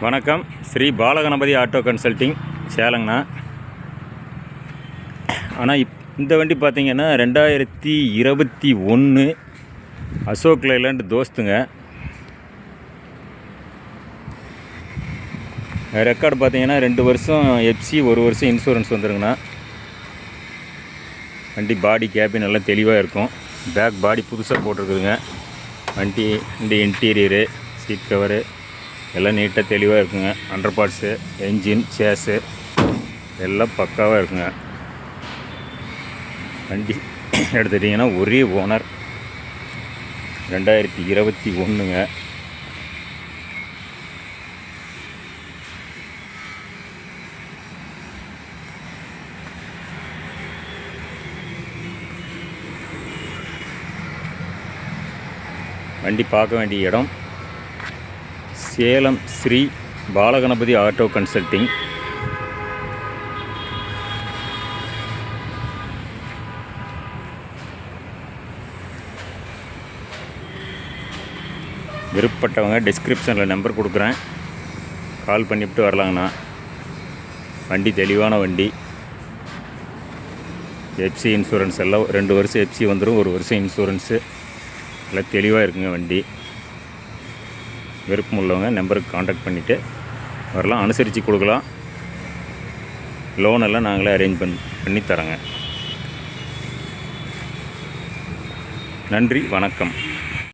வணக்கம். Sri Balaganapathi auto consulting சேலங்கண்ணா. ஆனால் இந்த வண்டி பார்த்திங்கன்னா 2021 அசோக் லைலாண்ட் தோஸ்துங்க. ரெக்கார்டு பார்த்திங்கன்னா 2 வருஷம் எஃப்சி, 1 வருஷம் இன்சூரன்ஸ் வந்துருங்கண்ணா. வண்டி பாடி கேபின் எல்லாம் தெளிவாக இருக்கும். பேக் பாடி புதுசாக போட்டிருக்குதுங்க. வண்டி இன்டீரியரு, சீட் கவரு எல்லாம் நீட்டாக தெளிவாக இருக்குங்க. அண்டர் பார்ட்ஸு, என்ஜின், சேஸு எல்லாம் பக்காவாக இருக்குங்க. வண்டி எடுத்துட்டிங்கன்னா ஒரே ஓனர், 2021ங்க. வண்டி பார்க்க வேண்டிய இடம் சேலம் ஸ்ரீ பாலகணபதி ஆட்டோ கன்சல்ட்டிங். விருப்பப்பட்டவங்க டிஸ்கிரிப்ஷனில் நம்பர் கொடுக்குறேன், கால் பண்ணிவிட்டு வரலாங்கண்ணா. வண்டி தெளிவான வண்டி. எஃப்சி இன்சூரன்ஸ் எல்லாம் 2 வருஷம் எஃப்சி வந்துடும், 1 வருஷம் இன்சூரன்ஸு எல்லாம் தெளிவாக இருக்குங்க வண்டி. விருப்பம் உள்ளவங்க நம்பருக்கு காண்டாக்ட் பண்ணிவிட்டு வரலாம். அனுசரித்து கொடுக்கலாம். லோனெல்லாம் நாங்களே அரேஞ்ச் பண்ணி தரோங்க. நன்றி, வணக்கம்.